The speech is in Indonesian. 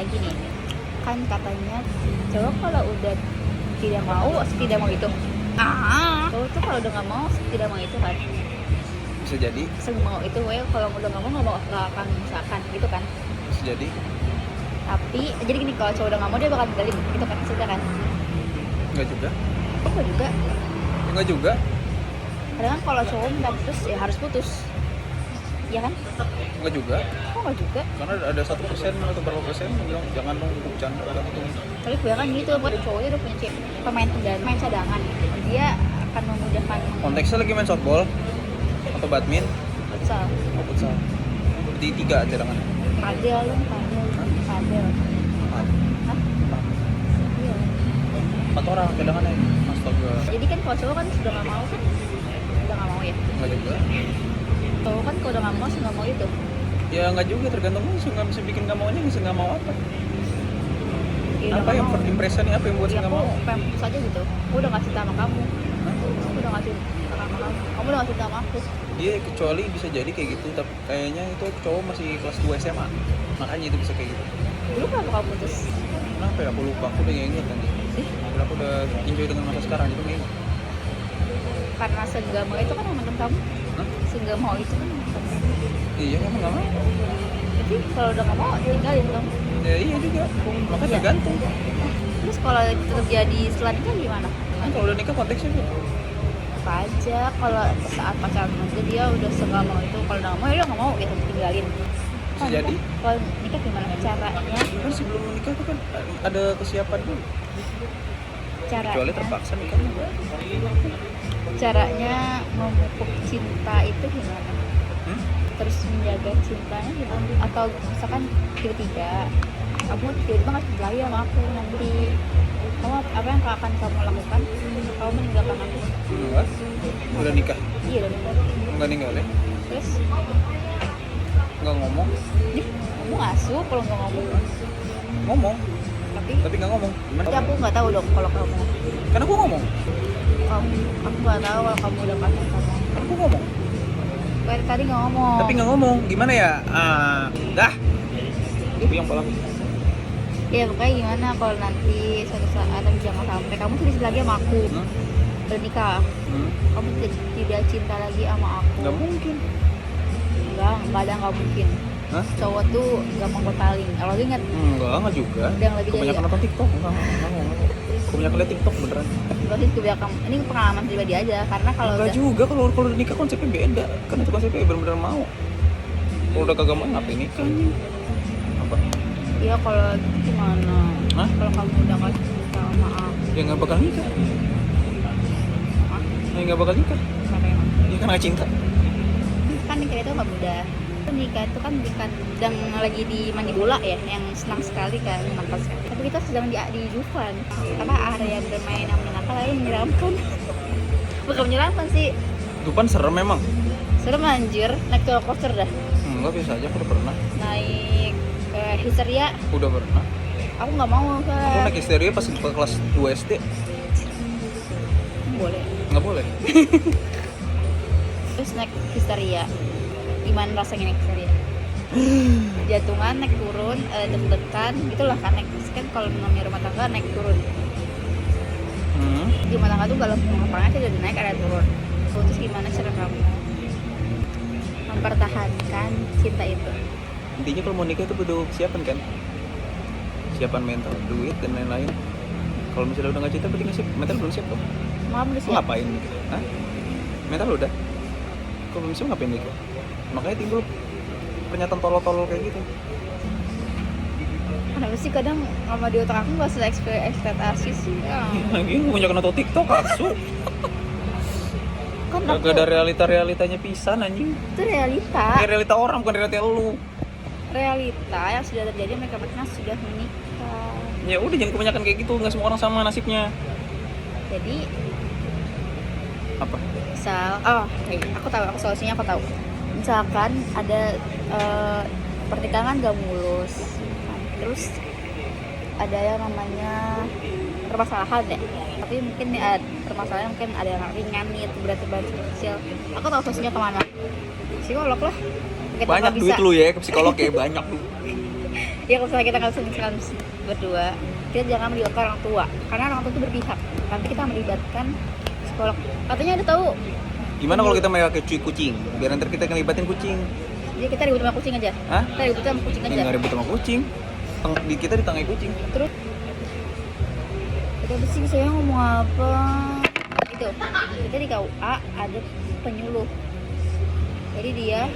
lagi nih, kan katanya cowok kalau udah tidak mau itu, cowok tuh kalau udah nggak mau tidak mau itu kan, Bisa jadi, mau itu gue kalau udah nggak akan misalkan gitu kan. bisa jadi. Tapi jadi gini, kalau cowok udah nggak mau dia bakal tinggalin gitu kan, sudah kan. Enggak juga. Oh juga, Enggak juga. kadang kan kalau cowok minta putus ya harus putus, ya kan? Enggak juga. Oh nggak juga. Karena ada 1% atau berapa persen yang bilang jangan dong, itu bercanda kan itu. Tapi gue kan gitu, buat cowoknya udah punya pemain cadangan, dia akan memudahkan Konteksnya lagi main softball atau badminton futsal. atau futsal. Berarti 3 cadangannya. Padel. Hah? Iya. 4 orang cadangannya. Astaga. Jadi kan kalau cowok kan sudah nggak mau kan, udah nggak mau ya. Enggak juga. Cowok kan kalau udah nggak mau sih nggak mau itu. Ya enggak juga, tergantung lu nggak bisa bikin nggak maunya, bisa nggak mau apa. Ya, Apa yang first impressionnya, apa yang buat ya nggak aku mau? pengen putus aja gitu. Aku udah nggak cinta sama kamu. Hah? Aku udah nggak cinta sama kamu. Kamu udah nggak cinta sama aku. Dia kecuali bisa jadi kayak gitu, tapi kayaknya itu cowok masih kelas 2 SMA. Makanya itu bisa kayak gitu. Dulu kenapa kamu putus? Kenapa ya? Aku lupa, aku udah nggak inget nanti. Aku udah enjoy dengan masa sekarang, itu nggak inget. Karena senggak mau itu kan teman kamu. Hah? Senggak mau itu kan temen kamu. Iya, emang nggak mau. Jadi kalau udah nggak mau tinggalin dong. Ya iya juga, makanya Iya. tergantung. Terus kalau terjadi setelah nikah gimana? Kan kalau udah nikah konteksnya tuh. Apa aja kalau saat pacaran aja dia udah senggak mau itu, kalau udah nggak mau ya udah nggak mau, ya tinggalin. Bisa jadi. Kalau nikah gimana caranya? Kan sebelum menikah tuh kan ada kesiapan dulu. Kecuali Caranya, terpaksa nikahnya. caranya memupuk cinta itu gimana? Hmm? Terus menjaga cintanya gimana? Atau misalkan tiba-tiba kamu tiba-tiba nggak cinta lagi sama aku, nanti kamu apa yang akan kamu lakukan? Kamu meninggalkan aku? Enggak. Udah nikah. Iya udah nikah. Enggak ninggalin. Terus Enggak ngomong. kamu ngasuh kalau nggak ngomong, Ngomong, tapi tapi nggak ngomong. Gimana? tapi aku nggak tahu dong kalau kamu Kan aku ngomong. aku nggak tahu kalau kamu udah pacaran sama aku. Kan aku ngomong. Tadi nggak ngomong. Tapi nggak ngomong. Gimana ya? Dah. Itu yang pola. Ya pokoknya gimana kalau nanti suatu saat tapi jangan sampai kamu tuh lagi sama aku, udah nikah, kamu tidak cinta lagi sama aku. Nggak mungkin. Nggak ada nggak mungkin. Hah? Cowok tuh gampang berpaling. Kalau lu ingat Enggak juga. ada yang lebih Kebanyakan jaya. nonton TikTok. Enggak. Kebanyakan liat TikTok beneran. Berarti ke belakang. Ini pengalaman pribadi aja, karena kalau Enggak udah juga, kalau udah nikah konsepnya beda. Kan itu konsepnya bener-bener mau. Kalau udah kagak mau ngapain nikah anjing? Apa? ya kalau gimana? Hah? Kalau kamu udah nggak cinta sama aku, Ya nggak bakal nikah. Hah? Ya nggak bakal nikah. Kenapa emang? Ya kan nggak cinta. Kan nikah itu nggak mudah. Nikah itu kan bukan sedang lagi di mandi bola ya, yang senang sekali kan, menyenangkan sekali. Tapi kita sedang di Dufan, karena area bermain yang menyenangkan lalu menyeramkan. Bukan menyeramkan sih, Tupan serem memang. serem anjir, naik roller coaster dah, Enggak, biasa aja, aku udah pernah. naik histeria, Udah pernah. aku nggak mau Aku soalnya. naik histeria pas kelas 2 SD. Boleh. Nggak boleh. Terus naik histeria, gimana rasanya naik histeria? Jantungan naik turun, deg-degan gitulah kan, naik kan kalau namanya rumah tangga naik turun. Di rumah tangga tuh kalau lapangan sih udah naik ada turun. Terus gimana cara kamu mempertahankan cinta itu? Intinya kalau mau nikah itu butuh kesiapan kan. Kesiapan mental, duit dan lain-lain. Kalau misalnya udah nggak cinta berarti nggak siap. Mental belum siap tuh. Mau udah Lu siap? ngapain nikah? Hah? Mental udah. Kalau belum siap ngapain nikah? Makanya timbul pernyataan tolol-tolol kayak gitu. Kenapa sih kadang sama di otak aku nggak ekspektasi sih ya. Lagi banyak nonton TikTok asu. Kan aku Gak ada realita-realitanya pisan anjing. itu realita, Ini realita orang bukan realita lu. realita yang sudah terjadi, mereka sudah menikah. Ya udah jangan kebanyakan kayak gitu, nggak semua orang sama nasibnya. Jadi Apa? aku tahu, aku solusinya aku tahu. Misalkan ada pernikahan gak mulus, terus ada yang namanya permasalahan ya, tapi mungkin ya, permasalahan mungkin ada yang ringan nih, berat kecil. Aku tahu solusinya kemana? Psikolog lah. Mungkin Banyak tanpa duit lu ya ke psikolog ya, banyak lu. Ya kalau misalnya kita nggak bisa berdua, kita jangan melibatkan orang tua, karena orang tua itu berpihak. Nanti kita melibatkan psikolog. Katanya ada tahu. Gimana kalau kita pakai cuy kucing? Biar nanti kita ngelibatin kucing. Jadi kita ribut sama kucing aja. Hah? Kita ribut sama kucing aja. Nggak ribut sama kucing. Kita di tengah kucing. Terus kita bersih saya ngomong apa? Itu kita di KUA ada penyuluh. Jadi dia